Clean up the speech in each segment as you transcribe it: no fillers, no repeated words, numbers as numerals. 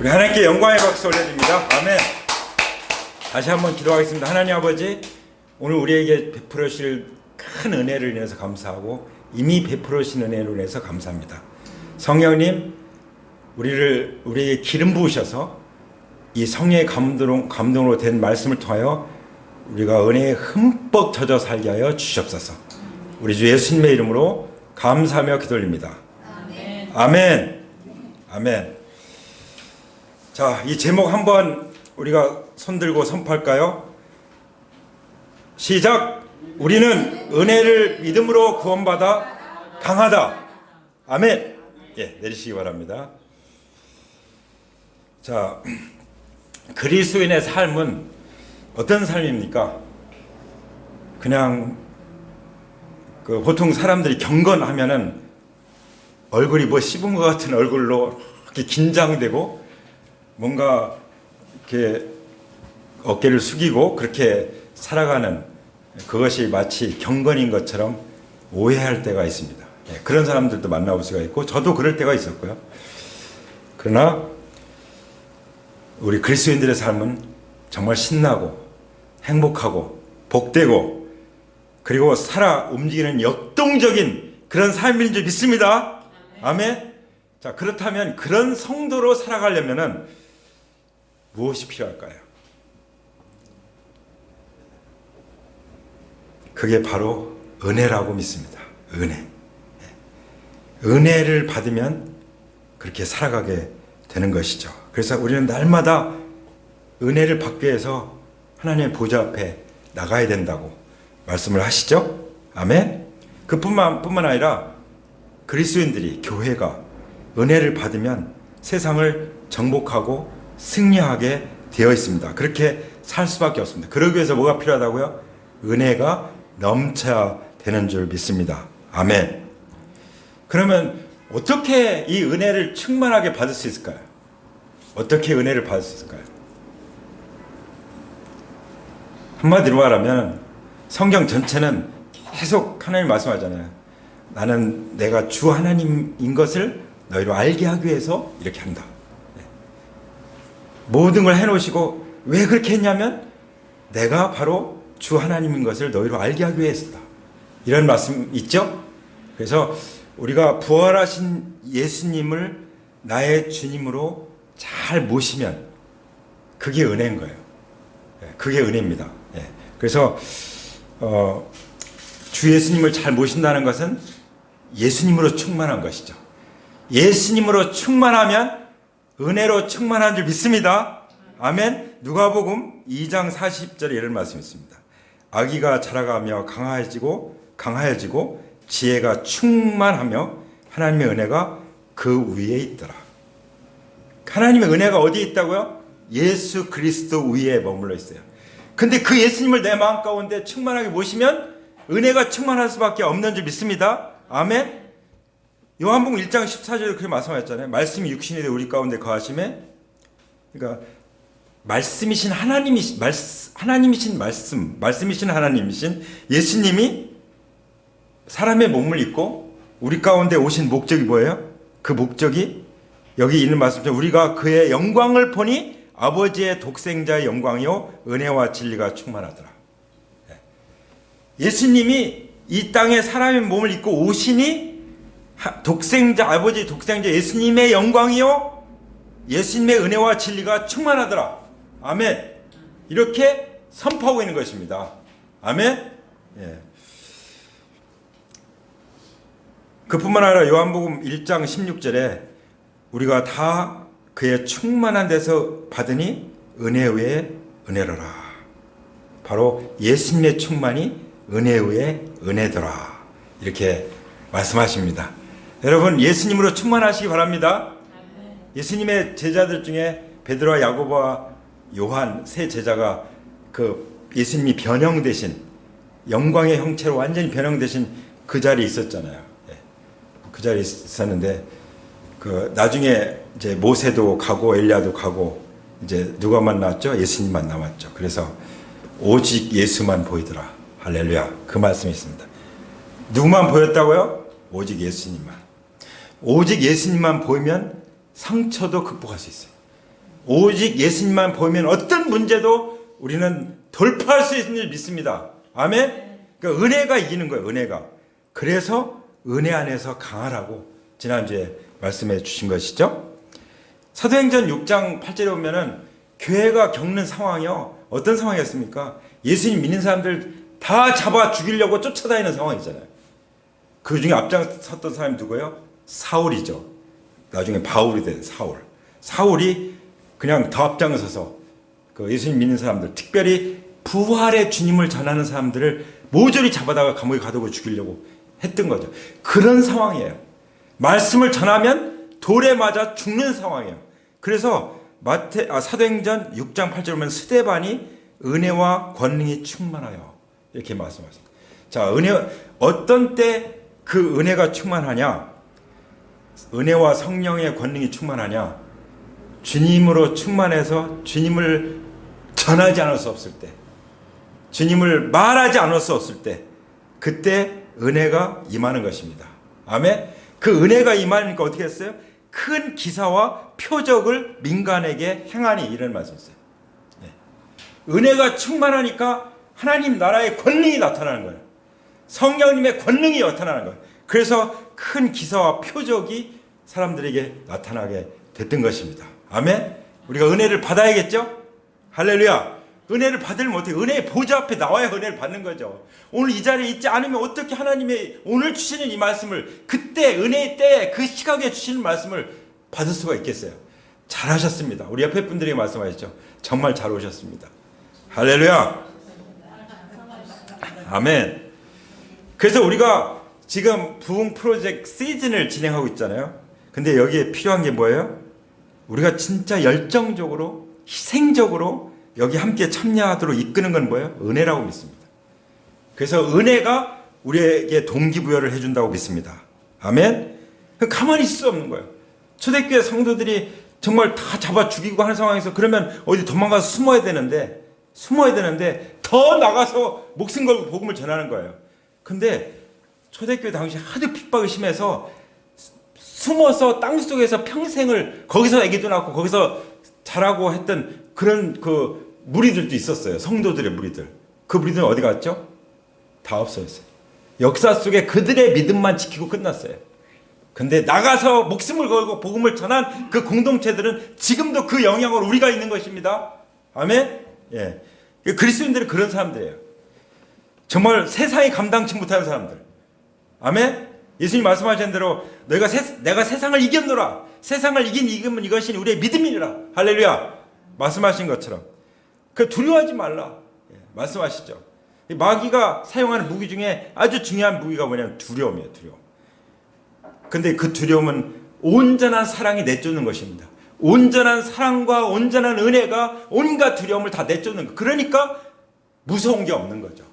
우리 하나님께 영광의 박수 올려드립니다. 아멘. 다시 한번 기도하겠습니다. 하나님 아버지, 오늘 우리에게 베풀어 주실 큰 은혜를 인해서 감사하고 이미 베풀어 주신 은혜로 인해서 감사합니다. 성령님, 우리에게 기름 부으셔서 이 성령의 감동으로 된 말씀을 통하여 우리가 은혜에 흠뻑 젖어 살게 하여 주시옵소서. 우리 주 예수님의 이름으로 감사하며 기도드립니다. 아멘. 아멘. 아멘. 자, 이 제목 한번 우리가 손들고 선포할까요? 시작! 우리는 은혜를 믿음으로 구원받아 강하다. 아멘. 예, 내리시기 바랍니다. 자, 그리스도인의 삶은 어떤 삶입니까? 그냥 보통 사람들이 경건하면은 얼굴이 뭐 씹은 것 같은 얼굴로 이렇게 긴장되고 뭔가 이렇게 어깨를 숙이고 그렇게 살아가는 그것이 마치 경건인 것처럼 오해할 때가 있습니다. 예, 그런 사람들도 만나볼 수가 있고 저도 그럴 때가 있었고요. 그러나 우리 그리스도인들의 삶은 정말 신나고 행복하고 복되고 그리고 살아 움직이는 역동적인 그런 삶인 줄 믿습니다. 아멘. 자, 그렇다면 그런 성도로 살아가려면은 무엇이 필요할까요? 그게 바로 은혜라고 믿습니다. 은혜. 은혜를 받으면 그렇게 살아가게 되는 것이죠. 그래서 우리는 날마다 은혜를 받기 위해서 하나님의 보좌 앞에 나가야 된다고 말씀을 하시죠. 아멘. 그뿐만 아니라 그리스도인들이, 교회가 은혜를 받으면 세상을 정복하고 승리하게 되어 있습니다. 그렇게 살 수밖에 없습니다. 그러기 위해서 뭐가 필요하다고요? 은혜가 넘쳐야 되는 줄 믿습니다. 아멘. 그러면 어떻게 이 은혜를 충만하게 받을 수 있을까요? 어떻게 은혜를 받을 수 있을까요? 한마디로 말하면 성경 전체는 계속 하나님 말씀하잖아요. 나는 내가 주 하나님인 것을 너희로 알게 하기 위해서 이렇게 한다. 모든 걸 해놓으시고 왜 그렇게 했냐면 내가 바로 주 하나님인 것을 너희로 알게 하기 위해서다. 이런 말씀 있죠? 그래서 우리가 부활하신 예수님을 나의 주님으로 잘 모시면 그게 은혜인 거예요. 그게 은혜입니다. 그래서 주 예수님을 잘 모신다는 것은 예수님으로 충만한 것이죠. 예수님으로 충만하면 은혜로 충만한 줄 믿습니다. 아멘. 누가복음 2장 40절에 이런 말씀이 있습니다. 아기가 자라가며 강하여지고 지혜가 충만하며 하나님의 은혜가 그 위에 있더라. 하나님의 은혜가 어디에 있다고요? 예수 그리스도 위에 머물러 있어요. 근데 그 예수님을 내 마음 가운데 충만하게 모시면 은혜가 충만할 수밖에 없는 줄 믿습니다. 아멘. 요한복음 1장 14절에 그렇게 말씀하셨잖아요. 말씀이 육신이 되어 우리 가운데 거하심에, 그러니까 말씀이신 하나님이신 말씀이신 하나님이신 예수님이 사람의 몸을 입고 우리 가운데 오신 목적이 뭐예요? 그 목적이 여기 있는 말씀처럼 우리가 그의 영광을 보니 아버지의 독생자의 영광이요 은혜와 진리가 충만하더라. 예수님이 이 땅에 사람의 몸을 입고 오시니 아버지 독생자 예수님의 영광이요 예수님의 은혜와 진리가 충만하더라. 아멘. 이렇게 선포하고 있는 것입니다. 아멘. 예. 그뿐만 아니라 요한복음 1장 16절에 우리가 다 그의 충만한 데서 받으니 은혜 위에 은혜로라. 바로 예수님의 충만이 은혜 위에 은혜더라. 이렇게 말씀하십니다. 여러분, 예수님으로 충만하시기 바랍니다. 예수님의 제자들 중에 베드로와 야고보와 요한 세 제자가 그 예수님이 변형되신 영광의 형체로 완전히 변형되신 그 자리에 있었잖아요. 그 자리에 있었는데 그 나중에 이제 모세도 가고 엘리야도 가고 이제 누가 만났죠? 예수님만 남았죠. 그래서 오직 예수만 보이더라. 할렐루야. 그 말씀이 있습니다. 누구만 보였다고요? 오직 예수님만. 오직 예수님만 보이면 상처도 극복할 수 있어요. 오직 예수님만 보이면 어떤 문제도 우리는 돌파할 수 있는 줄 믿습니다. 아멘? 그러니까 은혜가 이기는 거예요. 은혜가. 그래서 은혜 안에서 강하라고 지난주에 말씀해 주신 것이죠. 사도행전 6장 8절에 보면은 교회가 겪는 상황이요. 어떤 상황이었습니까? 예수님 믿는 사람들 다 잡아 죽이려고 쫓아다니는 상황이잖아요. 그 중에 앞장섰던 사람이 누구예요? 사울이죠. 나중에 바울이 된 사울. 사울이 그냥 더 앞장서서 그 예수님 믿는 사람들, 특별히 부활의 주님을 전하는 사람들을 모조리 잡아다가 감옥에 가두고 죽이려고 했던 거죠. 그런 상황이에요. 말씀을 전하면 돌에 맞아 죽는 상황이에요. 그래서 사도행전 6장 8절 보면 스데반이 은혜와 권능이 충만하여 이렇게 말씀하십니다. 자, 어떤 때 그 은혜가 충만하냐? 은혜와 성령의 권능이 충만하냐? 주님으로 충만해서 주님을 전하지 않을 수 없을 때, 주님을 말하지 않을 수 없을 때, 그때 은혜가 임하는 것입니다. 아멘? 그 은혜가 임하니까 어떻게 했어요? 큰 기사와 표적을 민간에게 행하니, 이런 말씀이었어요. 은혜가 충만하니까 하나님 나라의 권능이 나타나는 거예요. 성령님의 권능이 나타나는 거예요. 그래서 큰 기사와 표적이 사람들에게 나타나게 됐던 것입니다. 아멘? 우리가 은혜를 받아야겠죠? 할렐루야. 은혜를 받으면 어떻게? 은혜의 보좌 앞에 나와야 은혜를 받는 거죠. 오늘 이 자리에 있지 않으면 어떻게 하나님의 오늘 주시는 이 말씀을, 그때 은혜의 때에 그 시각에 주시는 말씀을 받을 수가 있겠어요? 잘하셨습니다. 우리 옆에 분들이 말씀하셨죠. 정말 잘 오셨습니다. 할렐루야. 아멘. 그래서 우리가 지금 부흥 프로젝트 시즌을 진행하고 있잖아요. 근데 여기에 필요한 게 뭐예요? 우리가 진짜 열정적으로, 희생적으로 여기 함께 참여하도록 이끄는 건 뭐예요? 은혜라고 믿습니다. 그래서 은혜가 우리에게 동기부여를 해준다고 믿습니다. 아멘? 가만히 있을 수 없는 거예요. 초대교회 성도들이 정말 다 잡아 죽이고 하는 상황에서, 그러면 어디 도망가서 숨어야 되는데 더 나가서 목숨 걸고 복음을 전하는 거예요. 근데 초대교회 당시 하도 핍박이 심해서 숨어서 땅속에서 평생을 거기서 애기도 낳고 거기서 자라고 했던 그런 그 무리들도 있었어요. 성도들의 무리들. 그 무리들은 어디 갔죠? 다 없어졌어요. 역사 속에 그들의 믿음만 지키고 끝났어요. 근데 나가서 목숨을 걸고 복음을 전한 그 공동체들은 지금도 그 영향으로 우리가 있는 것입니다. 아멘? 예. 그리스도인들은 그런 사람들이에요. 정말 세상이 감당치 못하는 사람들. 아멘? 예수님 말씀하신 대로 내가 세상을 이겼노라. 세상을 이기면 이것이 우리의 믿음이니라. 할렐루야. 말씀하신 것처럼. 그 두려워하지 말라. 예, 말씀하시죠. 마귀가 사용하는 무기 중에 아주 중요한 무기가 뭐냐면 두려움이에요. 두려움. 근데 그 두려움은 온전한 사랑이 내쫓는 것입니다. 온전한 사랑과 온전한 은혜가 온갖 두려움을 다 내쫓는 거. 그러니까 무서운 게 없는 거죠.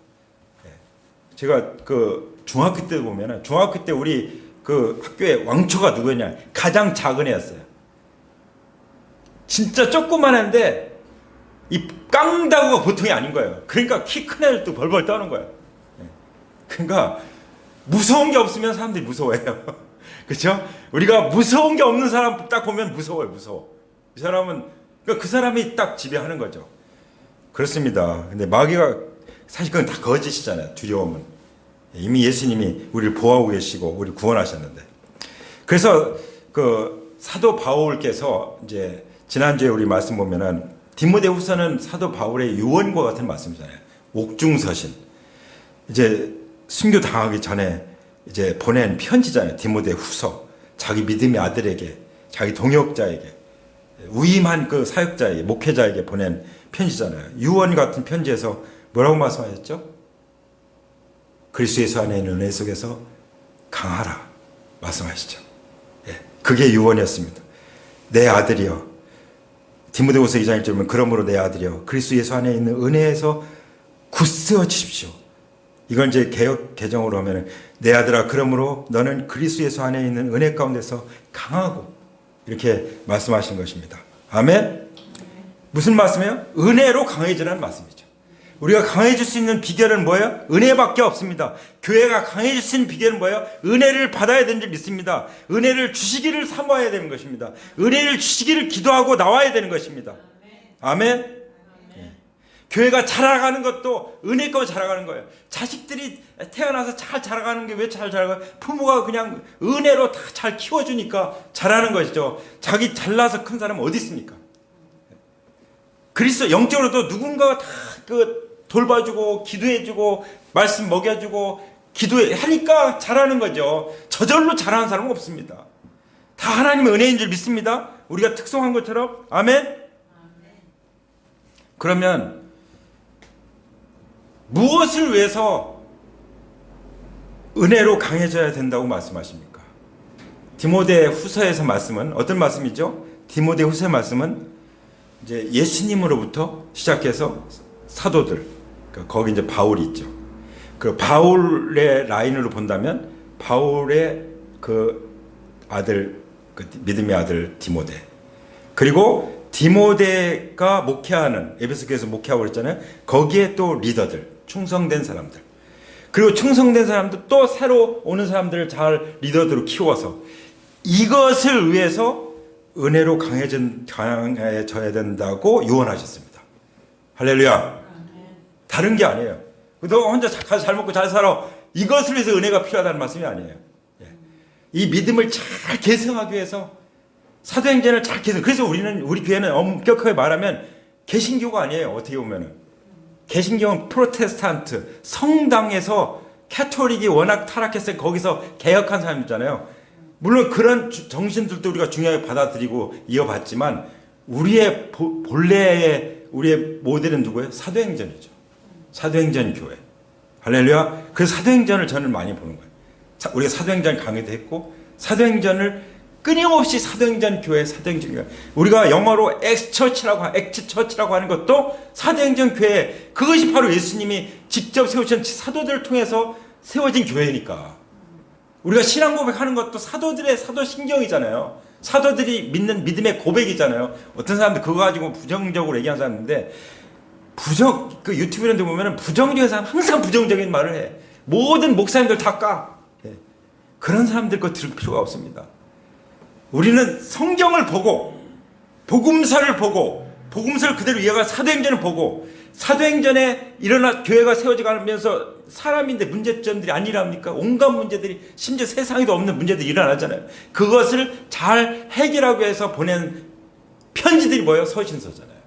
제가 그 중학교 때 보면은, 중학교 때 우리 그 학교의 왕초가 누구냐? 가장 작은 애였어요. 진짜 조그만한데 이 깡다구가 보통이 아닌 거예요. 그러니까 키 큰 애들도 벌벌 떠는 거예요. 그러니까 무서운 게 없으면 사람들이 무서워해요. 그렇죠? 우리가 무서운 게 없는 사람 딱 보면 무서워요. 무서워. 이 사람은 그러니까 그 사람이 딱 지배하는 거죠. 그렇습니다. 근데 마귀가 사실 그건 다 거짓이잖아요. 두려움은. 이미 예수님이 우리를 보호하고 계시고 우리를 구원하셨는데. 그래서 그 사도 바울께서 이제 지난주에 우리 말씀 보면은 디모데후서는 사도 바울의 유언과 같은 말씀이잖아요. 옥중서신. 이제 순교 당하기 전에 이제 보낸 편지잖아요. 디모데후서. 자기 믿음의 아들에게, 자기 동역자에게, 위임한 그 사역자에게, 목회자에게 보낸 편지잖아요. 유언 같은 편지에서 뭐라고 말씀하셨죠? 그리스도 예수 안에 있는 은혜 속에서 강하라 말씀하시죠. 예, 그게 유언이었습니다. 내 아들이여, 디모데후서 2장 1절에 보면 그러므로 내 아들이여 그리스도 예수 안에 있는 은혜에서 굳세어지십시오. 이건 이제 개역 개정으로 하면 내 아들아 그러므로 너는 그리스도 예수 안에 있는 은혜 가운데서 강하고, 이렇게 말씀하신 것입니다. 아멘. 무슨 말씀이에요? 은혜로 강해지라는 말씀이죠. 우리가 강해질 수 있는 비결은 뭐예요? 은혜밖에 없습니다. 교회가 강해질 수 있는 비결은 뭐예요? 은혜를 받아야 되는 줄 믿습니다. 은혜를 주시기를 사모해야 되는 것입니다. 은혜를 주시기를 기도하고 나와야 되는 것입니다. 아멘. 교회가 자라가는 것도 은혜 거면 자라가는 거예요. 자식들이 태어나서 잘 자라가는 게 왜 잘 자라가요? 부모가 그냥 은혜로 다 잘 키워주니까 자라는 것이죠. 자기 잘나서 큰 사람은 어디 있습니까? 그리스도 영적으로도 누군가가 다 돌봐주고 기도해주고 말씀 먹여주고 기도하니까 자라는 거죠. 저절로 자라는 사람은 없습니다. 다 하나님의 은혜인 줄 믿습니다. 우리가 특성한 것처럼. 아멘. 그러면 무엇을 위해서 은혜로 강해져야 된다고 말씀하십니까? 디모데 후서에서 말씀은 어떤 말씀이죠? 디모데 후서의 말씀은 이제 예수님으로부터 시작해서 사도들, 거기 이제 바울이 있죠. 그 바울의 라인으로 본다면 바울의 그 아들, 그 믿음의 아들 디모데, 그리고 디모데가 목회하는 에베소 교회에서 목회하고 그랬잖아요. 거기에 또 리더들, 충성된 사람들, 그리고 충성된 사람들 또 새로 오는 사람들을 잘 리더들로 키워서 이것을 위해서 은혜로 강해져야 된다고 유언하셨습니다. 할렐루야. 다른 게 아니에요. 너 혼자 잘 먹고 잘 살아, 이것을 위해서 은혜가 필요하다는 말씀이 아니에요. 이 믿음을 잘 계승하기 위해서 사도행전을 잘 계승. 그래서 우리 교회는 엄격하게 말하면 개신교가 아니에요. 어떻게 보면은 개신교는 프로테스탄트 성당에서 캐톨릭이 워낙 타락했어요. 거기서 개혁한 사람이잖아요. 물론 그런 정신들도 우리가 중요하게 받아들이고 이어봤지만 우리의 본래의 우리의 모델은 누구예요? 사도행전이죠. 사도행전 교회. 할렐루야. 그래서 사도행전을 저는 많이 보는 거예요. 우리가 사도행전 강의도 했고 사도행전을 끊임없이 사도행전 교회, 사도행전 교회. 우리가 영어로 엑스처치라고 하는 것도 사도행전 교회. 그것이 바로 예수님이 직접 세우신 사도들을 통해서 세워진 교회니까. 우리가 신앙 고백하는 것도 사도들의 사도 신경이잖아요. 사도들이 믿는 믿음의 고백이잖아요. 어떤 사람들 그거 가지고 부정적으로 얘기하는 사람인데 그 유튜브 이런 데 보면은 부정적인 사람 항상 부정적인 말을 해. 모든 목사님들 다 까. 그런 사람들 거 들을 필요가 없습니다. 우리는 성경을 보고 복음서를 보고 복음서를 그대로 이해가 사도행전을 보고 사도행전에 일어나 교회가 세워져 가면서 사람인데 문제점들이 아니랍니까? 온갖 문제들이 심지어 세상에도 없는 문제들이 일어나잖아요. 그것을 잘 해결하기 위해서 보낸 편지들이 뭐예요? 서신서잖아요.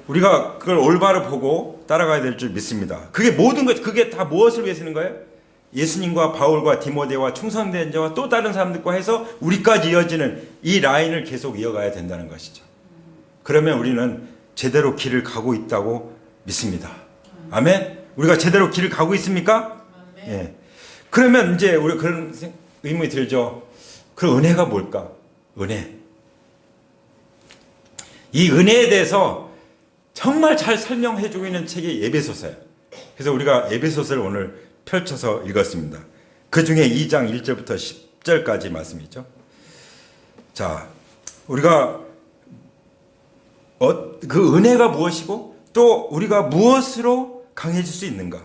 우리가 그걸 올바로 보고 따라가야 될 줄 믿습니다. 그게 모든 것, 그게 다 무엇을 위해서 있는 거예요? 예수님과 바울과 디모데와 충성된 자와 또 다른 사람들과 해서 우리까지 이어지는 이 라인을 계속 이어가야 된다는 것이죠. 그러면 우리는 제대로 길을 가고 있다고 믿습니다. 아멘? 우리가 제대로 길을 가고 있습니까? 예. 그러면 이제 우리 그런 의문이 들죠. 그럼 은혜가 뭘까? 은혜. 이 은혜에 대해서 정말 잘 설명해주고 있는 책이 에베소서예요. 그래서 우리가 에베소서를 오늘 펼쳐서 읽었습니다. 그 중에 2장 1절부터 10절까지 말씀이죠. 자, 우리가 그 은혜가 무엇이고 또 우리가 무엇으로 강해질 수 있는가?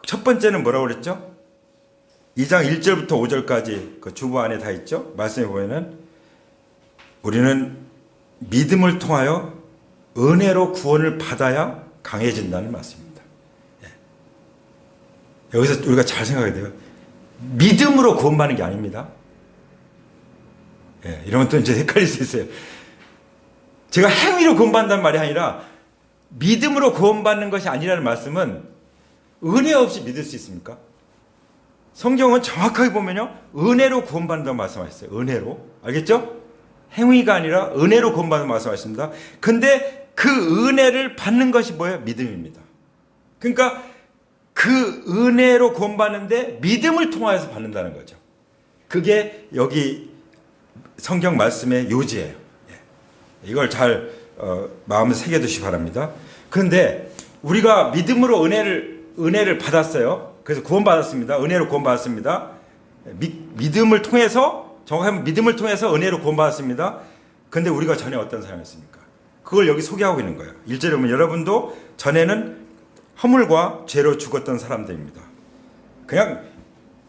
첫 번째는 뭐라고 그랬죠? 2장 1절부터 5절까지 그 주부 안에 다 있죠. 말씀해 보면은 우리는 믿음을 통하여 은혜로 구원을 받아야 강해진다는 말씀입니다. 여기서 우리가 잘 생각해야 돼요. 믿음으로 구원받는 게 아닙니다. 이러면 또 이제 헷갈릴 수 있어요. 제가 행위로 구원받는다는 말이 아니라 믿음으로 구원받는 것이 아니라는 말씀은 은혜 없이 믿을 수 있습니까? 성경은 정확하게 보면요. 은혜로 구원받는다고 말씀하셨어요. 은혜로. 알겠죠? 행위가 아니라 은혜로 구원받는 말씀하십니다. 근데 그 은혜를 받는 것이 뭐예요? 믿음입니다. 그러니까 그 은혜로 구원받는데 믿음을 통하여서 받는다는 거죠. 그게 여기 성경 말씀의 요지예요. 이걸 잘 마음에 새겨두시기 바랍니다. 그런데 우리가 믿음으로 은혜를 받았어요. 그래서 구원받았습니다. 은혜로 구원받았습니다. 믿음을 통해서 정확하면 믿음을 통해서 은혜로 구원받았습니다. 그런데 우리가 전에 어떤 사람이었습니까? 그걸 여기 소개하고 있는 거예요. 1절에 보면 여러분도 전에는 허물과 죄로 죽었던 사람들입니다. 그냥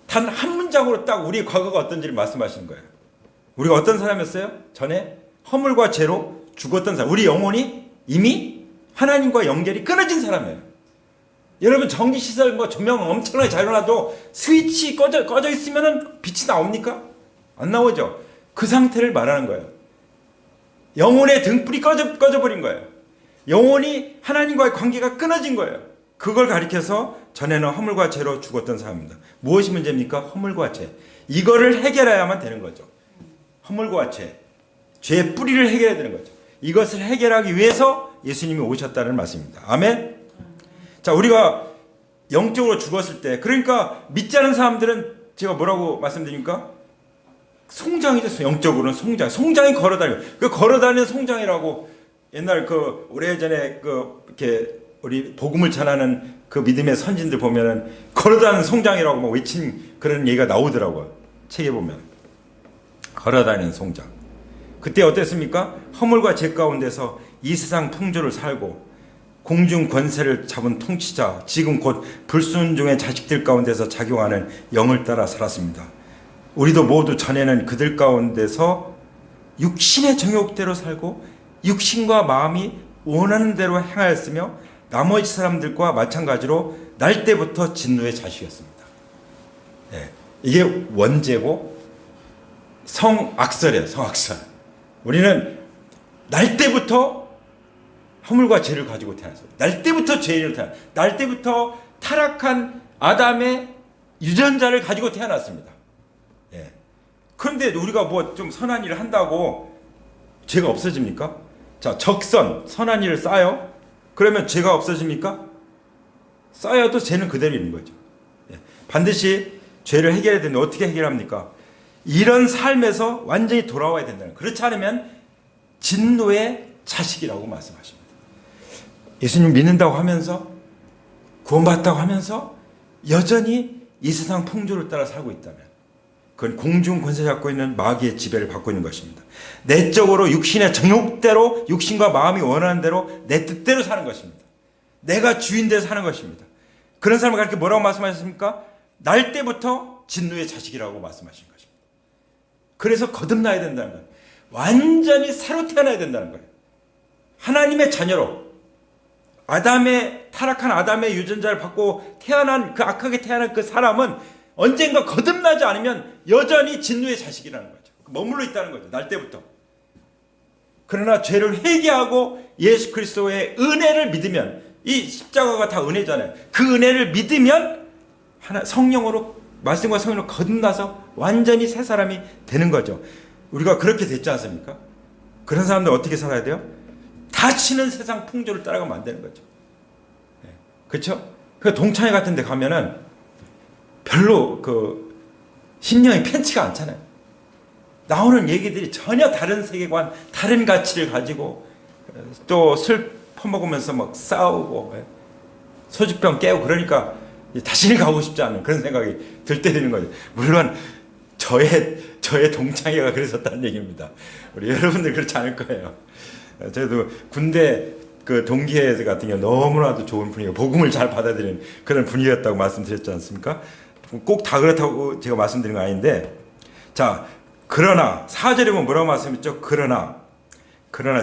단 한 문장으로 딱 우리 과거가 어떤지를 말씀하시는 거예요. 우리가 어떤 사람이었어요? 전에 허물과 죄로 죽었던 사람. 우리 영혼이 이미 하나님과 연결이 끊어진 사람이에요. 여러분 전기시설 조명 엄청나게 잘 해놔도 스위치 꺼져 있으면 빛이 나옵니까? 안 나오죠. 그 상태를 말하는 거예요. 영혼의 등불이 꺼져버린 거예요. 영혼이 하나님과의 관계가 끊어진 거예요. 그걸 가리켜서 전에는 허물과 죄로 죽었던 사람입니다. 무엇이 문제입니까? 허물과 죄. 이거를 해결해야만 되는 거죠. 허물과 죄. 죄의 뿌리를 해결해야 되는 거죠. 이것을 해결하기 위해서 예수님이 오셨다는 말씀입니다. 아멘? 자, 우리가 영적으로 죽었을 때, 그러니까 믿지 않은 사람들은 제가 뭐라고 말씀드립니까? 송장이죠. 영적으로는 송장. 송장이 걸어다니고, 그 걸어다니는 송장이라고 옛날 그 오래전에 이렇게 우리 복음을 전하는 그 믿음의 선진들 보면은 걸어다니는 송장이라고 막 외친 그런 얘기가 나오더라고요. 책에 보면. 걸어다니는 송장. 그때 어땠습니까? 허물과 죄 가운데서 이 세상 풍조를 살고 공중 권세를 잡은 통치자, 지금 곧 불순종의 자식들 가운데서 작용하는 영을 따라 살았습니다. 우리도 모두 전에는 그들 가운데서 육신의 정욕대로 살고 육신과 마음이 원하는 대로 행하였으며 나머지 사람들과 마찬가지로 날 때부터 진노의 자식이었습니다. 네, 이게 원죄고 성악설이에요. 성악설. 우리는 날 때부터 허물과 죄를 가지고 태어났어요. 날 때부터 죄를 태어났어요. 날 때부터 타락한 아담의 유전자를 가지고 태어났습니다. 예. 그런데 우리가 좀 선한 일을 한다고 죄가 없어집니까? 자, 선한 일을 쌓아요. 그러면 죄가 없어집니까? 쌓여도 죄는 그대로 있는 거죠. 예. 반드시 죄를 해결해야 되는데 어떻게 해결합니까? 이런 삶에서 완전히 돌아와야 된다는 거예요. 그렇지 않으면 진노의 자식이라고 말씀하십니다. 예수님 믿는다고 하면서 구원받았다고 하면서 여전히 이 세상 풍조를 따라 살고 있다면 그건 공중 권세 잡고 있는 마귀의 지배를 받고 있는 것입니다. 내적으로 육신의 정욕대로 육신과 마음이 원하는 대로 내 뜻대로 사는 것입니다. 내가 주인대로 사는 것입니다. 그런 사람을 가르쳐 뭐라고 말씀하셨습니까? 날 때부터 진노의 자식이라고 말씀하신 것입니다. 그래서 거듭나야 된다는 거예요. 완전히 새로 태어나야 된다는 거예요. 하나님의 자녀로 타락한 아담의 유전자를 받고 악하게 태어난 그 사람은 언젠가 거듭나지 않으면 여전히 진노의 자식이라는 거죠. 머물러 있다는 거죠. 날 때부터. 그러나 죄를 회개하고 예수 그리스도의 은혜를 믿으면 이 십자가가 다 은혜잖아요. 그 은혜를 믿으면 성령으로 말씀과 성령으로 거듭나서 완전히 새 사람이 되는 거죠. 우리가 그렇게 됐지 않습니까? 그런 사람들 어떻게 살아야 돼요? 다치는 세상 풍조를 따라가면 안 되는 거죠. 네. 그렇죠? 그 동창회 같은 데 가면은 별로 심령이 편치가 않잖아요. 나오는 얘기들이 전혀 다른 세계관, 다른 가치를 가지고 또 술 퍼먹으면서 막 싸우고 소주병 깨고 그러니까 다시는 가고 싶지 않은 그런 생각이 들 때 되는 거죠. 물론 저의 동창회가 그랬었다는 얘기입니다. 우리 여러분들 그렇지 않을 거예요. 저도 군대 동기회 같은 경우 너무나도 좋은 분위기가 복음을 잘 받아들이는 그런 분위기였다고 말씀드렸지 않습니까? 꼭 다 그렇다고 제가 말씀드린 건 아닌데, 자, 그러나 4절에 보면 뭐라고 말씀했죠? 그러나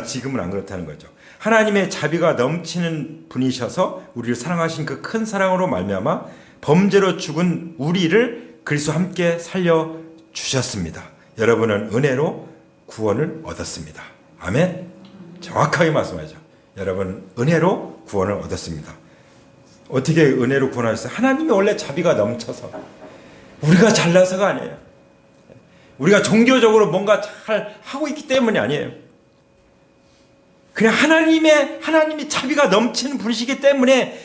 지금은 안 그렇다는 거죠. 하나님의 자비가 넘치는 분이셔서 우리를 사랑하신 그 큰 사랑으로 말미암아 범죄로 죽은 우리를 그리스도와 함께 살려 주셨습니다. 여러분은 은혜로 구원을 얻었습니다. 아멘. 정확하게 말씀하죠. 여러분 은혜로 구원을 얻었습니다. 어떻게 은혜로 구원하셨어요? 하나님이 원래 자비가 넘쳐서 우리가 잘나서가 아니에요. 우리가 종교적으로 뭔가 잘 하고 있기 때문이 아니에요. 그냥 하나님이 자비가 넘치는 분이시기 때문에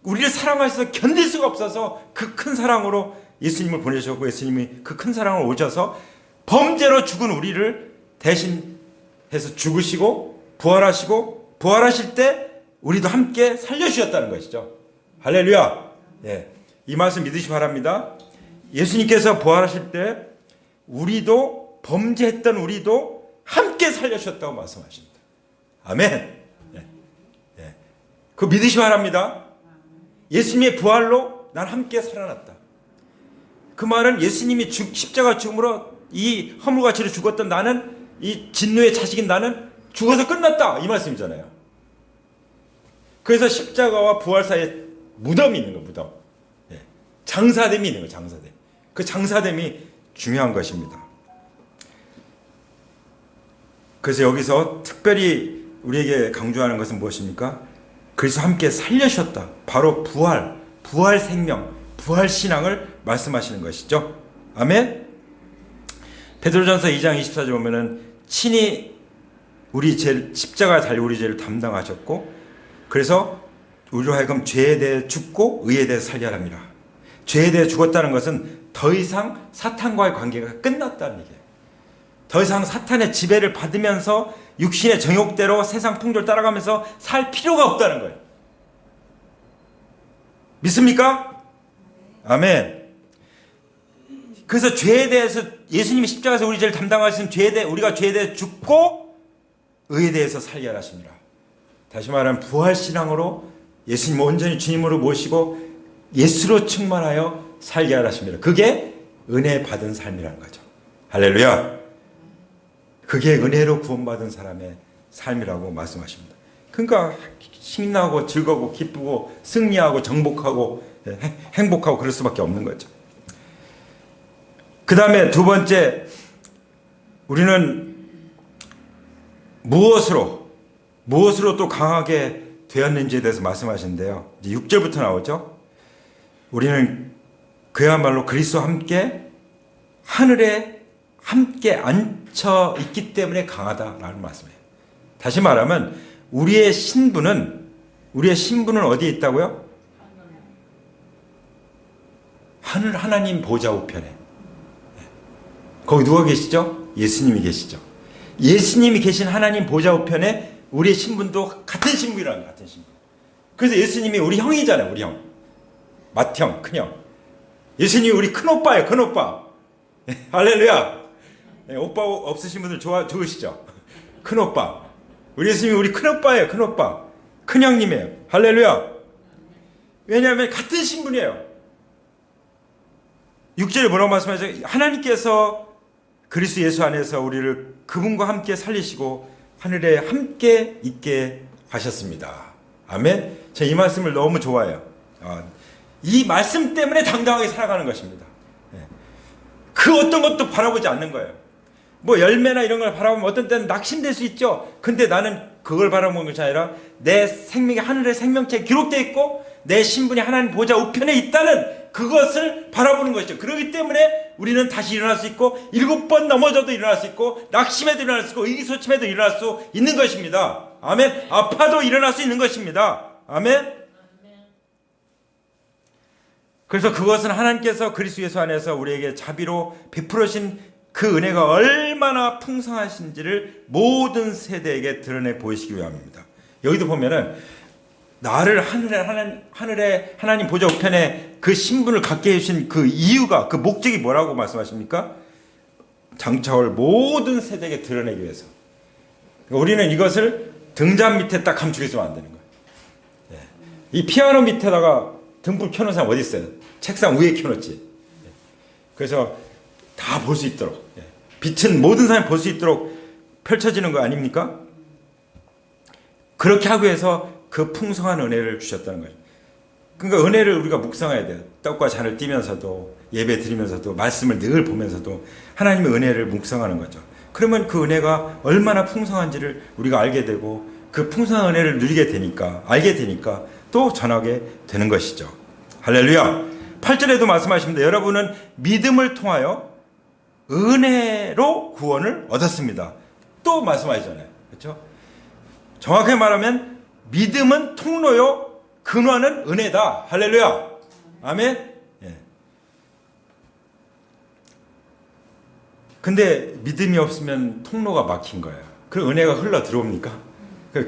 우리를 사랑하셔서 견딜 수가 없어서 그 큰 사랑으로 예수님을 보내셨고 예수님이 그 큰 사랑으로 오셔서 범죄로 죽은 우리를 대신해서 죽으시고 부활하시고 부활하실 때 우리도 함께 살려주셨다는 것이죠. 할렐루야. 예, 이 말씀 믿으시 바랍니다. 예수님께서 부활하실 때 범죄했던 우리도 함께 살려주셨다고 말씀하십니다. 아멘. 예. 예. 그거 믿으시 바랍니다. 예수님의 부활로 난 함께 살아났다. 그 말은 예수님이 십자가 죽음으로 이 허물과 죄로 죽었던 나는, 이 진노의 자식인 나는 죽어서 끝났다, 이 말씀이잖아요. 그래서 십자가와 부활 사이에 무덤이 있는 거예요. 무덤. 예. 장사됨이 있는 거예요. 장사됨. 그 장사됨이 중요한 것입니다. 그래서 여기서 특별히 우리에게 강조하는 것은 무엇입니까? 그리스도와 함께 살려주셨다. 바로 부활 생명, 부활 신앙을 말씀하시는 것이죠. 아멘. 베드로전서 2장 24절 보면은 친히 우리 죄, 십자가에 달려 우리 죄를 담당하셨고, 그래서 우리로 하여금 죄에 대해 죽고 의에 대해 살려야 합니다. 죄에 대해 죽었다는 것은 더 이상 사탄과의 관계가 끝났다는 얘기예요. 더 이상 사탄의 지배를 받으면서 육신의 정욕대로 세상 풍조를 따라가면서 살 필요가 없다는 거예요. 믿습니까? 아멘. 그래서 죄에 대해서 예수님이 십자가에서 우리 죄를 담당하신 죄에 대해, 우리가 죄에 대해 죽고 의에 대해서 살려야 하십니다. 다시 말하면 부활신앙으로 예수님 온전히 주님으로 모시고 예수로 충만하여 살게 하십니다. 그게 은혜 받은 삶이라는 거죠. 할렐루야. 그게 은혜로 구원받은 사람의 삶이라고 말씀하십니다. 그러니까 신나고 즐거고 기쁘고 승리하고 정복하고 행복하고 그럴 수밖에 없는 거죠. 그 다음에 두 번째, 우리는 무엇으로 또 강하게 되었는지에 대해서 말씀하시는데요. 이제 6절부터 나오죠. 우리는 그야말로 그리스도와 함께 하늘에 함께 앉혀 있기 때문에 강하다라는 말씀이에요. 다시 말하면 우리의 신분은 어디에 있다고요? 하늘 하나님 보좌 우편에. 거기 누가 계시죠? 예수님이 계시죠. 예수님이 계신 하나님 보좌 우편에 우리의 신분도 같은 신분이라는 거예요. 같은 신분. 그래서 예수님이 우리 형이잖아요. 우리 형. 맏형, 큰형. 예수님이 우리 큰오빠예요. 큰오빠. 할렐루야. 오빠 없으신 분들 좋으시죠? 큰오빠. 우리 예수님이 우리 큰오빠예요. 큰오빠. 큰형님이에요. 할렐루야. 왜냐하면 같은 신분이에요. 6절에 뭐라고 말씀하죠? 하나님께서 그리스도 예수 안에서 우리를 그분과 함께 살리시고 하늘에 함께 있게 하셨습니다. 아멘. 제가 이 말씀을 너무 좋아해요. 이 말씀 때문에 당당하게 살아가는 것입니다. 그 어떤 것도 바라보지 않는 거예요. 뭐 열매나 이런 걸 바라보면 어떤 때는 낙심될 수 있죠. 근데 나는 그걸 바라보는 것이 아니라 내 생명이 하늘의 생명체에 기록되어 있고 내 신분이 하나님 보좌 우편에 있다는 그것을 바라보는 것이죠. 그렇기 때문에 우리는 다시 일어날 수 있고 7번 넘어져도 일어날 수 있고 낙심해도 일어날 수 있고 의기소침해도 일어날 수 있는 것입니다. 아멘. 아파도 일어날 수 있는 것입니다. 아멘. 그래서 그것은 하나님께서 그리스도 예수 안에서 우리에게 자비로 베풀으신 그 은혜가 얼마나 풍성하신지를 모든 세대에게 드러내 보이시기 위함입니다. 여기도 보면은 나를 하늘에 하나님 보좌 우편에 그 신분을 갖게 해주신 그 이유가, 그 목적이 뭐라고 말씀하십니까? 장차 올 모든 세대에게 드러내기 위해서. 우리는 이것을 등잔 밑에 딱 감추고 있으면 안 되는 거예요. 이 피아노 밑에다가 등불 켜놓은 사람 어디 있어요? 책상 위에 켜놓지. 그래서 다 볼 수 있도록, 빛은 모든 사람이 볼 수 있도록 펼쳐지는 거 아닙니까? 그렇게 하기 위해서 그 풍성한 은혜를 주셨다는 거예요. 그러니까 은혜를 우리가 묵상해야 돼요. 떡과 잔을 띠면서도, 예배 드리면서도, 말씀을 늘 보면서도 하나님의 은혜를 묵상하는 거죠. 그러면 그 은혜가 얼마나 풍성한지를 우리가 알게 되고 그 풍성한 은혜를 누리게 되니까, 알게 되니까 또 전하게 되는 것이죠. 할렐루야. 8절에도 말씀하십니다. 여러분은 믿음을 통하여 은혜로 구원을 얻었습니다. 또 말씀하시잖아요. 그렇죠? 정확하게 말하면 믿음은 통로요, 근원은 은혜다. 할렐루야. 아멘. 예. 근데 믿음이 없으면 통로가 막힌 거예요. 그럼 은혜가 흘러 들어옵니까?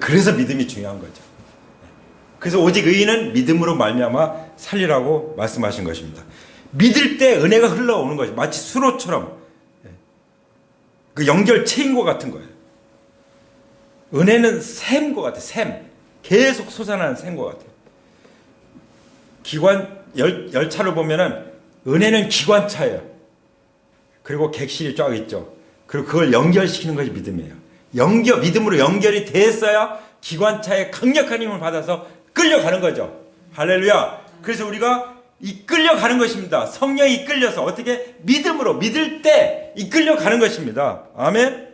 그래서 믿음이 중요한 거죠. 그래서 오직 의인은 믿음으로 말미암아 살리라고 말씀하신 것입니다. 믿을 때 은혜가 흘러오는 거죠. 마치 수로처럼 그 연결체인 것 같은 거예요. 은혜는 샘과 같아요. 샘. 계속 솟아나는 샘과 같아요. 열차로 보면은 은혜는 기관차예요. 그리고 객실이 쫙 있죠. 그리고 그걸 연결시키는 것이 믿음이에요. 믿음으로 연결이 됐어야 기관차의 강력한 힘을 받아서 끌려가는 거죠. 할렐루야. 그래서 우리가 이끌려가는 것입니다. 성령이 이끌려서 어떻게 믿음으로 믿을 때 이끌려가는 것입니다. 아멘.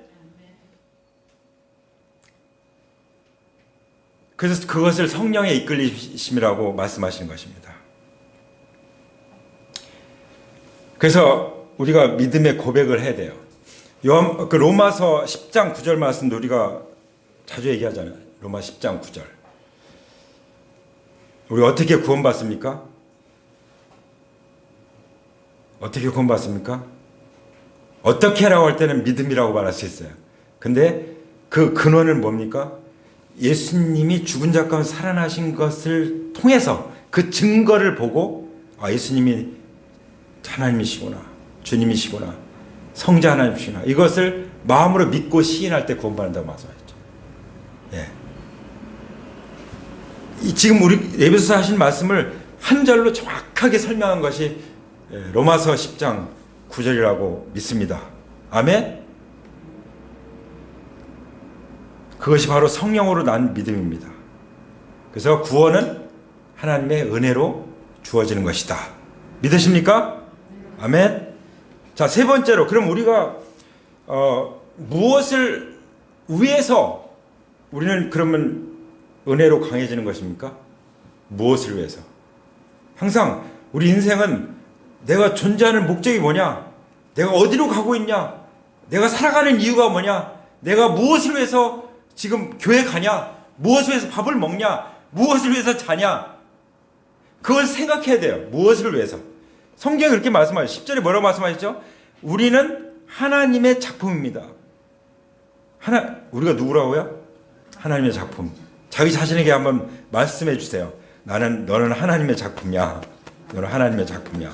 그래서 그것을 성령의 이끌리심이라고 말씀하시는 것입니다. 그래서 우리가 믿음의 고백을 해야 돼요. 로마서 10장 9절 말씀도 우리가 자주 얘기하잖아요. 로마 10장 9절. 우리 어떻게 구원받습니까? 어떻게 구원받습니까? 어떻게라고 할 때는 믿음이라고 말할 수 있어요. 근데 그 근원은 뭡니까? 예수님이 죽은 자 가운데 살아나신 것을 통해서 그 증거를 보고 예수님이 하나님이시구나, 주님이시구나, 성자 하나님이시구나, 이것을 마음으로 믿고 시인할 때 구원받는다고 말씀하셨죠. 예. 지금 우리 에베소서 하신 말씀을 한 절로 정확하게 설명한 것이 로마서 10장 9절이라고 믿습니다. 아멘. 그것이 바로 성령으로 난 믿음입니다. 그래서 구원은 하나님의 은혜로 주어지는 것이다. 믿으십니까? 아멘. 자, 세 번째로, 그럼 우리가 무엇을 위해서 우리는 그러면 은혜로 강해지는 것입니까? 무엇을 위해서? 항상 우리 인생은 내가 존재하는 목적이 뭐냐? 내가 어디로 가고 있냐? 내가 살아가는 이유가 뭐냐? 내가 무엇을 위해서 지금 교회 가냐? 무엇을 위해서 밥을 먹냐? 무엇을 위해서 자냐? 그걸 생각해야 돼요. 무엇을 위해서? 성경이 그렇게 말씀하죠. 10절에 뭐라고 말씀하시죠? 우리는 하나님의 작품입니다. 우리가 누구라고요? 하나님의 작품. 자기 자신에게 한번 말씀해 주세요. 너는 하나님의 작품이야. 너는 하나님의 작품이야.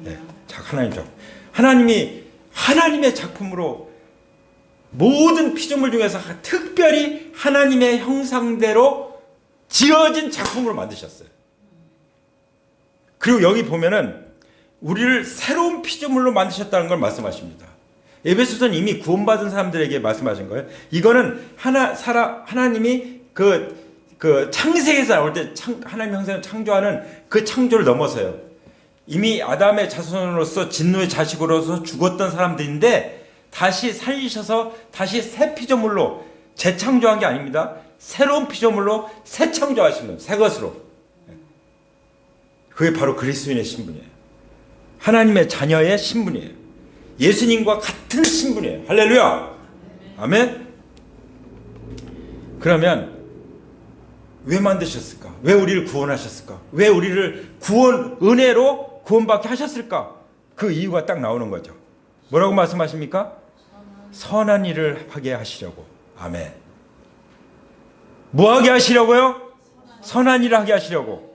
네, 하나님의 작품. 하나님이 하나님의 작품으로 모든 피조물 중에서 특별히 하나님의 형상대로 지어진 작품으로 만드셨어요. 그리고 여기 보면은 우리를 새로운 피조물로 만드셨다는 걸 말씀하십니다. 에베소서는 이미 구원받은 사람들에게 말씀하신 거예요. 이거는 하나님이 그 창세기에서 나올 때 하나님 형상을 창조하는 그 창조를 넘어서요. 이미 아담의 자손으로서 진노의 자식으로서 죽었던 사람들인데 다시 살리셔서 다시 새 피조물로 재창조한 게 아닙니다. 새로운 피조물로 새 창조하신 거예요. 새 것으로. 그게 바로 그리스도인의 신분이에요. 하나님의 자녀의 신분이에요. 예수님과 같은 신분이에요. 할렐루야. 아멘. 그러면 왜 만드셨을까? 왜 우리를 구원하셨을까? 왜 우리를 은혜로 구원받게 하셨을까? 그 이유가 딱 나오는 거죠. 뭐라고 말씀하십니까? 선한 일을 하게 하시려고. 아멘. 뭐 하게 하시려고요? 선한 일을 하게 하시려고.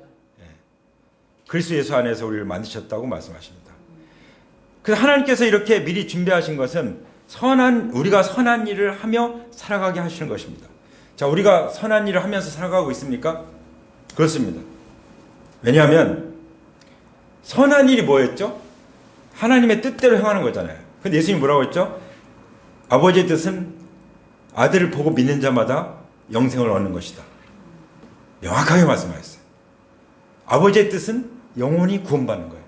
그리스도 예수 안에서 우리를 만드셨다고 말씀하십니다. 그래서 하나님께서 이렇게 미리 준비하신 것은 우리가 선한 일을 하며 살아가게 하시는 것입니다. 자, 우리가 선한 일을 하면서 살아가고 있습니까? 그렇습니다. 왜냐하면 선한 일이 뭐였죠? 하나님의 뜻대로 행하는 거잖아요. 근데 예수님이 뭐라고 했죠? 아버지의 뜻은 아들을 보고 믿는 자마다 영생을 얻는 것이다. 명확하게 말씀하셨어요. 아버지의 뜻은 영혼이 구원받는 거예요.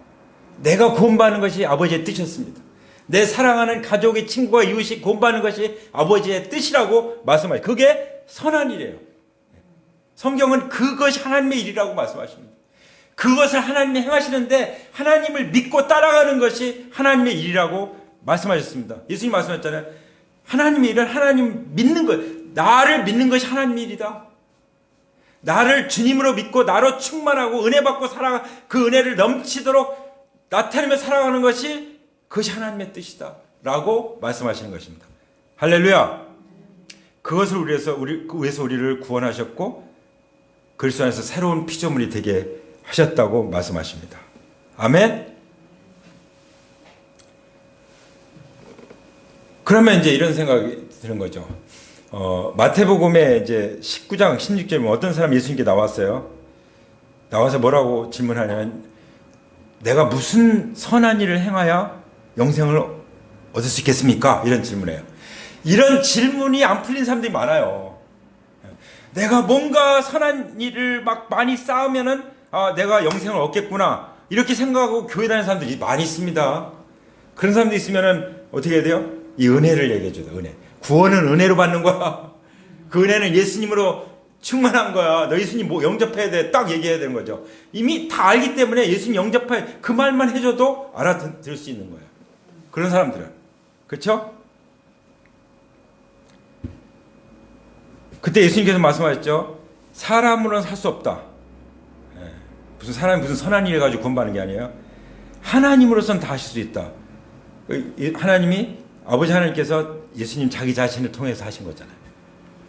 내가 구원받는 것이 아버지의 뜻이었습니다. 내 사랑하는 가족의 친구와 이웃이 구원받는 것이 아버지의 뜻이라고 말씀하셔요. 그게 선한 일이에요. 성경은 그것이 하나님의 일이라고 말씀하십니다. 그것을 하나님이 행하시는데 하나님을 믿고 따라가는 것이 하나님의 일이라고 말씀하셨습니다. 예수님 말씀하셨잖아요. 하나님의 일은 하나님 믿는 것, 나를 믿는 것이 하나님의 일이다. 나를 주님으로 믿고 나로 충만하고 은혜 받고 그 은혜를 넘치도록 나타내며 살아가는 것이 그것이 하나님의 뜻이다 라고 말씀하시는 것입니다. 할렐루야. 그것을 위해서 우리를 구원하셨고 그리스도 안에서 새로운 피조물이 되게 하셨다고 말씀하십니다. 아멘. 그러면 이제 이런 생각이 드는 거죠. 마태복음에 이제 19장 16절에 보면 어떤 사람이 예수님께 나왔어요. 나와서 뭐라고 질문하냐면 내가 무슨 선한 일을 행하여 영생을 얻을 수 있겠습니까? 이런 질문이에요. 이런 질문이 안 풀린 사람들이 많아요. 내가 뭔가 선한 일을 막 많이 쌓으면은 내가 영생을 얻겠구나 이렇게 생각하고 교회 다니는 사람들이 많이 있습니다. 그런 사람들이 있으면은 어떻게 해야 돼요? 이 은혜를 얘기해 줘요. 은혜. 구원은 은혜로 받는 거야. 그 은혜는 예수님으로 충만한 거야. 너 예수님 뭐 영접해야 돼. 딱 얘기해야 되는 거죠. 이미 다 알기 때문에 예수님 영접해 그 말만 해줘도 알아들을 수 있는 거예요. 그런 사람들은. 그렇죠? 그때 예수님께서 말씀하셨죠. 사람으로는 살 수 없다. 무슨 사람이 무슨 선한 일을 가지고 구원받는 게 아니에요. 하나님으로서는 다 하실 수 있다. 하나님이 아버지 하나님께서 예수님 자기 자신을 통해서 하신 거잖아요.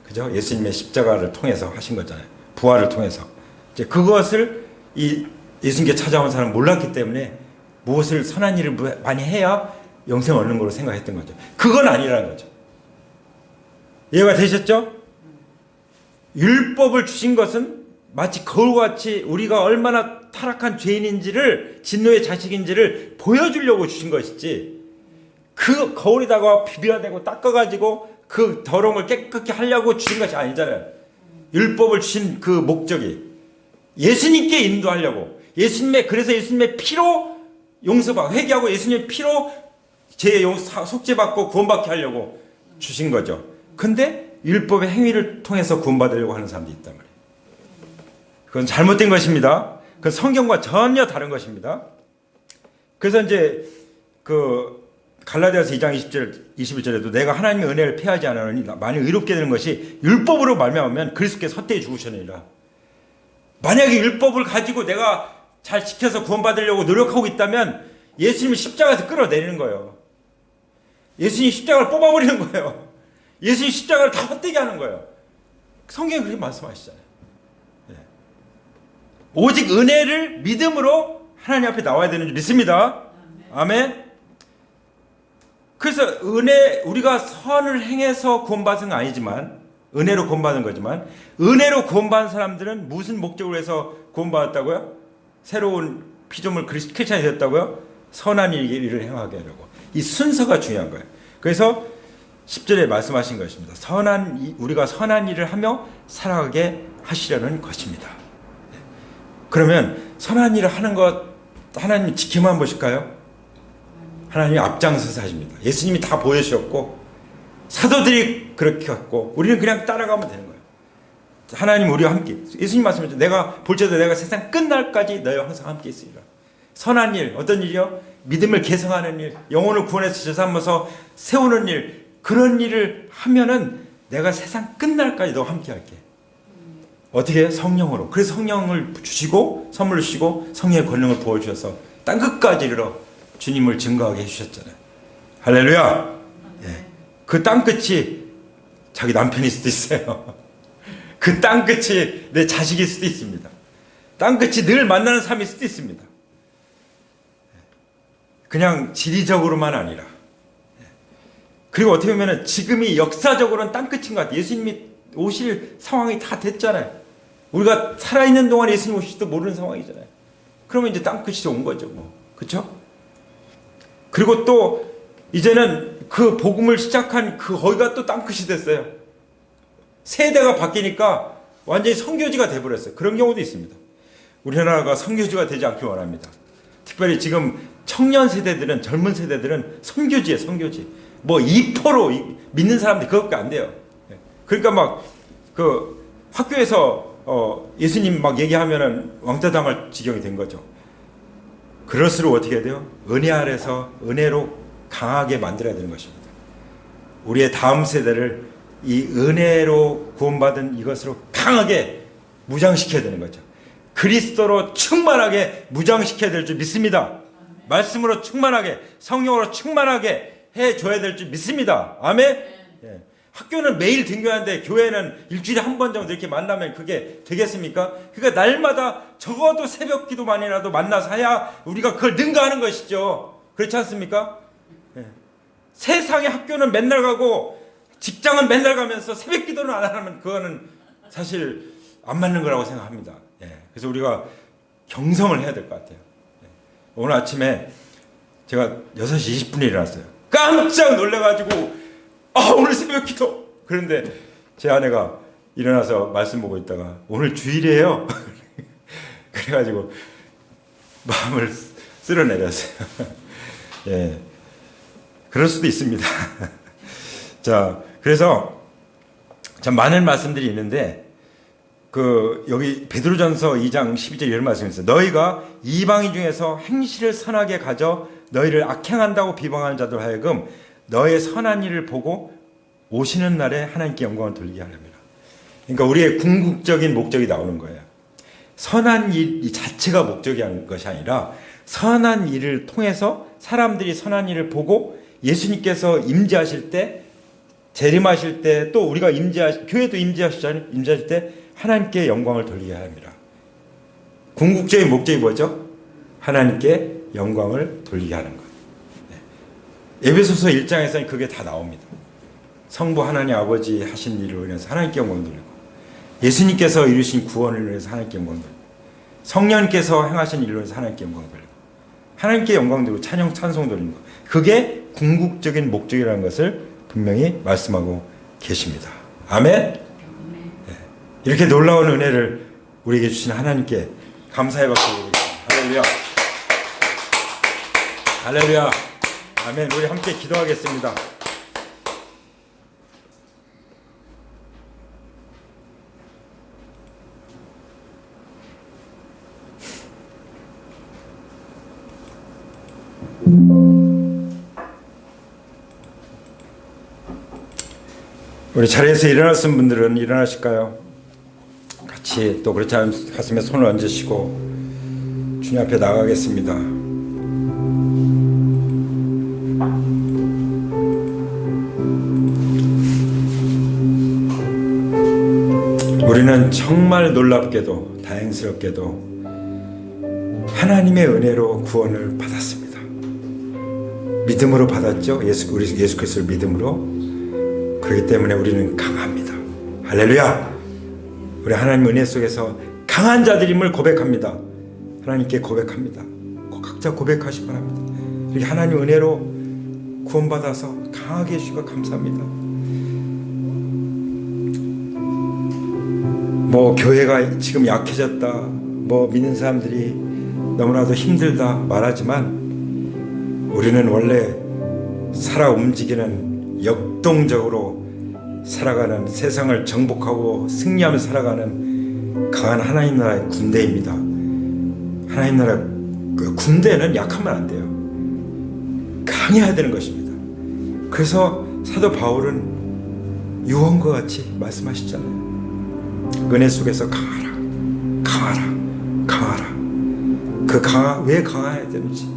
그죠? 예수님의 십자가를 통해서 하신 거잖아요. 부활을 통해서. 이제 그것을 이 예수님께 찾아온 사람은 몰랐기 때문에 무엇을 선한 일을 많이 해야 영생 얻는 걸로 생각했던 거죠. 그건 아니라는 거죠. 이해가 되셨죠? 율법을 주신 것은 마치 거울같이 우리가 얼마나 타락한 죄인인지를 진노의 자식인지를 보여주려고 주신 것이지 그 거울에다가 비벼대고 닦아가지고 그 더러움을 깨끗게 하려고 주신 것이 아니잖아요. 율법을 주신 그 목적이 예수님께 인도하려고 그래서 예수님의 피로 용서받고 회개하고 예수님의 피로 죄 속죄받고 구원받게 하려고 주신 거죠. 근데 율법의 행위를 통해서 구원받으려고 하는 사람들이 있단 말이에요. 그건 잘못된 것입니다. 그건 성경과 전혀 다른 것입니다. 그래서 이제 그 갈라디아서 2장 21절에도 내가 하나님의 은혜를 패하지 않으니 만일 의롭게 되는 것이 율법으로 말미암으면 그리스도께서 헛되이 죽으셨느니라. 만약에 율법을 가지고 내가 잘 지켜서 구원받으려고 노력하고 있다면 예수님이 십자가에서 끌어내리는 거예요. 예수님이 십자가를 뽑아버리는 거예요. 예수님 십자가를 다 헛되게 하는 거예요. 성경이 그렇게 말씀하시잖아요. 오직 은혜를 믿음으로 하나님 앞에 나와야 되는 줄 믿습니다. 아멘. 그래서 우리가 선을 행해서 구원받은 건 아니지만 은혜로 구원받은 거지만 은혜로 구원받은 사람들은 무슨 목적으로 해서 구원받았다고요? 새로운 피조물 크리스찬이 되었다고요? 선한 일을 행하게 하려고. 이 순서가 중요한 거예요. 그래서 10절에 말씀하신 것입니다. 우리가 선한 일을 하며 살아가게 하시려는 것입니다. 그러면 선한 일을 하는 것 하나님 지켜만 보실까요? 하나님이 앞장서서 하십니다. 예수님이 다 보여주셨고 사도들이 그렇게 했고 우리는 그냥 따라가면 되는 거예요. 하나님 우리와 함께 예수님 말씀하셨죠. 내가 볼지어도 내가 세상 끝날까지 너희와 항상 함께 있으리라. 선한 일 어떤 일이요? 믿음을 개성하는 일, 영혼을 구원해서 제삼아서 세우는 일 그런 일을 하면은 내가 세상 끝날까지 너와 함께 할게. 어떻게? 성령으로. 그래서 성령을 주시고 선물을 주시고 성령의 권능을 부어주셔서 땅끝까지 이르러 주님을 증거하게 해주셨잖아요. 할렐루야. 예. 그 땅끝이 자기 남편일 수도 있어요. 그 땅끝이 내 자식일 수도 있습니다. 땅끝이 늘 만나는 삶일 수도 있습니다. 그냥 지리적으로만 아니라. 그리고 어떻게 보면 지금이 역사적으로는 땅끝인 것 같아요. 예수님이 오실 상황이 다 됐잖아요. 우리가 살아있는 동안 예수님 오실지도 모르는 상황이잖아요. 그러면 이제 땅끝이 온 거죠. 그렇죠? 그리고 또 이제는 그 복음을 시작한 거기가 또 땅끝이 됐어요. 세대가 바뀌니까 완전히 선교지가 돼버렸어요. 그런 경우도 있습니다. 우리나라가 선교지가 되지 않길 원합니다. 특별히 지금 청년 세대들은 젊은 세대들은 선교지예요. 선교지. 2%로 믿는 사람들이 그것밖에 안 돼요. 그러니까 막 그 학교에서 예수님 막 얘기하면은 왕따 당할 지경이 된 거죠. 그럴수록 어떻게 해야 돼요? 은혜 아래서 은혜로 강하게 만들어야 되는 것입니다. 우리의 다음 세대를 이 은혜로 구원받은 이것으로 강하게 무장시켜야 되는 거죠. 그리스도로 충만하게 무장시켜야 될 줄 믿습니다. 말씀으로 충만하게 성령으로 충만하게 해줘야 될 줄 믿습니다. 아멘. 예. 학교는 매일 등교하는데 교회는 일주일에 한 번 정도 이렇게 만나면 그게 되겠습니까? 그러니까 날마다 적어도 새벽 기도만이라도 만나서 해야 우리가 그걸 능가하는 것이죠. 그렇지 않습니까? 예. 세상의 학교는 맨날 가고 직장은 맨날 가면서 새벽 기도는 안 하면 그거는 사실 안 맞는 거라고 생각합니다. 그래서 우리가 경성을 해야 될 것 같아요. 오늘 아침에 제가 6시 20분에 일어났어요. 깜짝 놀래가지고 오늘 새벽 기도. 그런데 제 아내가 일어나서 말씀 보고 있다가 오늘 주일이에요. 그래가지고 마음을 쓸어내렸어요. 그럴 수도 있습니다. 자, 그래서 참 많은 말씀들이 있는데 여기 베드로전서 2장 12절 이런 말씀이 있어요. 너희가 이방인 중에서 행실을 선하게 가져 너희를 악행한다고 비방하는 자들 하여금 너의 선한 일을 보고 오시는 날에 하나님께 영광을 돌리게 하렵니다. 그러니까 우리의 궁극적인 목적이 나오는 거예요. 선한 일 자체가 목적이 것이 아니라 선한 일을 통해서 사람들이 선한 일을 보고 예수님께서 임재하실 때, 재림하실 때, 또 우리가 교회도 임재하실 때 하나님께 영광을 돌리게 합니다. 궁극적인 목적이 뭐죠? 하나님께 영광을 돌리게 하는 것. 에베소서 1장에서는 그게 다 나옵니다. 성부 하나님 아버지 하신 일을 인해서 하나님께 영광을 돌리고, 예수님께서 이루신 구원을 위해서 하나님께 영광을 돌리고, 성령께서 행하신 일로 인해서 하나님께 영광을 돌리고, 하나님께 영광 돌리고 찬양 찬송 돌리는 것. 그게 궁극적인 목적이라는 것을 분명히 말씀하고 계십니다. 아멘. 이렇게 놀라운 은혜를 우리에게 주신 하나님께 감사의 박수 드리겠습니다. 할렐루야. 할렐루야. 아멘. 우리 함께 기도하겠습니다. 우리 자리에서 일어나신 분들은 일어나실까요? 같이 또 그렇지 않으면 가슴에 손을 얹으시고 주님 앞에 나가겠습니다. 우리는 정말 놀랍게도 다행스럽게도 하나님의 은혜로 구원을 받았습니다. 믿음으로 받았죠. 우리 예수 그리스도를 믿음으로. 그렇기 때문에 우리는 강합니다. 할렐루야. 우리 하나님 은혜 속에서 강한 자들임을 고백합니다. 하나님께 고백합니다. 각자 고백하시기 바랍니다. 이렇게 하나님 은혜로 구원받아서 강하게 해주시고 감사합니다. 교회가 지금 약해졌다, 믿는 사람들이 너무나도 힘들다 말하지만 우리는 원래 살아 움직이는 역동적으로 살아가는, 세상을 정복하고 승리하며 살아가는 강한 하나님 나라의 군대입니다. 하나님 나라 군대는 약하면 안 돼요. 강해야 되는 것입니다. 그래서 사도 바울은 유언과 같이 말씀하셨잖아요. 은혜 속에서 강하라, 강하라, 강하라. 왜 강해야 되는지,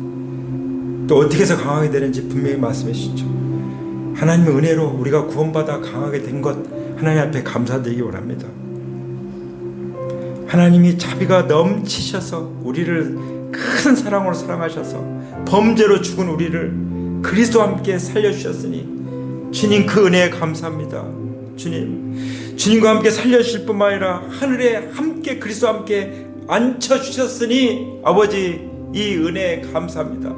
또 어떻게 해서 강하게 되는지 분명히 말씀해 주시죠. 하나님의 은혜로 우리가 구원받아 강하게 된 것 하나님 앞에 감사드리기 원합니다. 하나님이 자비가 넘치셔서 우리를 큰 사랑으로 사랑하셔서 범죄로 죽은 우리를 그리스도와 함께 살려주셨으니 주님 그 은혜에 감사합니다. 주님과 함께 살려주실 뿐만 아니라 하늘에 함께 그리스도와 함께 앉혀주셨으니 아버지 이 은혜에 감사합니다.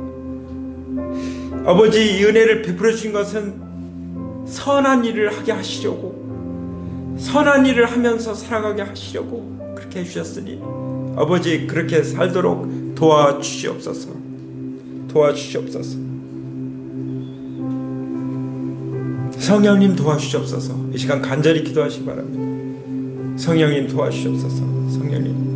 아버지 이 은혜를 베풀어 주신 것은 선한 일을 하게 하시려고, 선한 일을 하면서 살아가게 하시려고 그렇게 해주셨으니 아버지 그렇게 살도록 도와주시옵소서. 도와주시옵소서. 성령님 도와주시옵소서. 이 시간 간절히 기도하시기 바랍니다. 성령님 도와주시옵소서. 성령님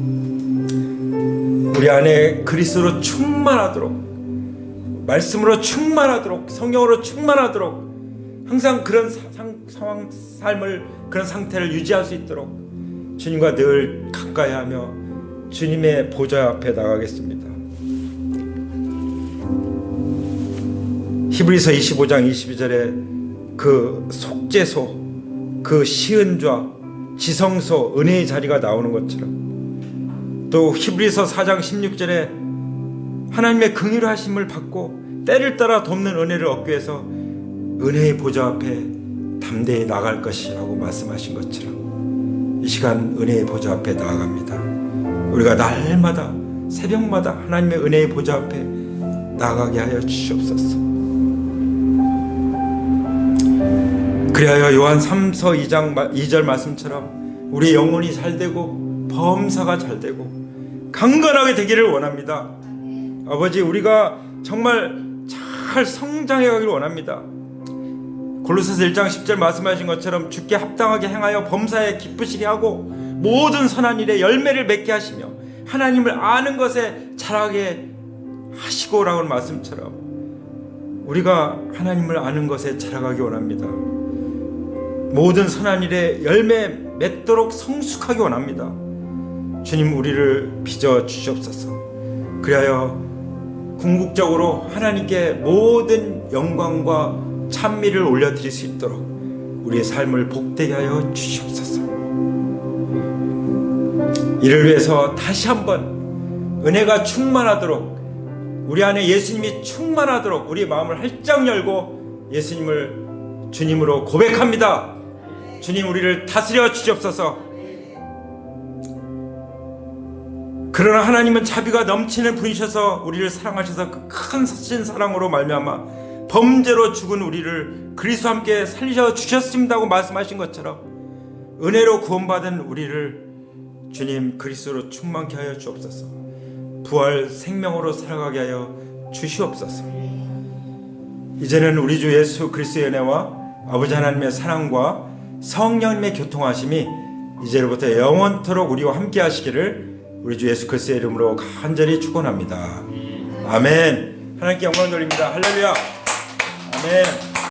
우리 안에 그리스도로 충만하도록, 말씀으로 충만하도록, 성령으로 충만하도록 항상 그런 삶을, 그런 상태를 유지할 수 있도록 주님과 늘 가까이 하며 주님의 보좌 앞에 나가겠습니다. 히브리서 25장 22절에 그 속죄소, 그 시은좌, 지성소, 은혜의 자리가 나오는 것처럼, 또 히브리서 4장 16절에 하나님의 긍휼하심을 받고 때를 따라 돕는 은혜를 얻기 위해서 은혜의 보좌 앞에 담대히 나갈 것이라고 말씀하신 것처럼 이 시간 은혜의 보좌 앞에 나아갑니다. 우리가 날마다 새벽마다 하나님의 은혜의 보좌 앞에 나아가게 하여 주시옵소서. 그리하여 요한 3서 2절 말씀처럼 우리 영혼이 잘되고 범사가 잘되고 강건하게 되기를 원합니다. 아버지, 우리가 정말 잘 성장해 가기를 원합니다. 골로새서 1장 10절 말씀하신 것처럼 주께 합당하게 행하여 범사에 기쁘시게 하고 모든 선한 일에 열매를 맺게 하시며 하나님을 아는 것에 자라게 하시고라는 말씀처럼 우리가 하나님을 아는 것에 자라가기 원합니다. 모든 선한 일에 열매 맺도록 성숙하기 원합니다. 주님, 우리를 빚어 주시옵소서. 그리하여 궁극적으로 하나님께 모든 영광과 찬미를 올려드릴 수 있도록 우리의 삶을 복되게 하여 주시옵소서. 이를 위해서 다시 한번 은혜가 충만하도록, 우리 안에 예수님이 충만하도록 우리의 마음을 활짝 열고 예수님을 주님으로 고백합니다. 주님, 우리를 다스려 주시옵소서. 그러나 하나님은 자비가 넘치는 분이셔서 우리를 사랑하셔서 그 큰 사랑으로 말미암아 범죄로 죽은 우리를 그리스도와 함께 살리셔 주셨습니다고 말씀하신 것처럼 은혜로 구원받은 우리를 주님 그리스도로 충만케 하여 주옵소서. 부활 생명으로 살아가게 하여 주시옵소서. 이제는 우리 주 예수 그리스도의 은혜와 아버지 하나님의 사랑과 성령님의 교통하심이 이제로부터 영원토록 우리와 함께 하시기를 우리 주 예수 그리스도의 이름으로 간절히 축원합니다. 아멘. 하나님께 영광을 돌립니다. 할렐루야. 아멘.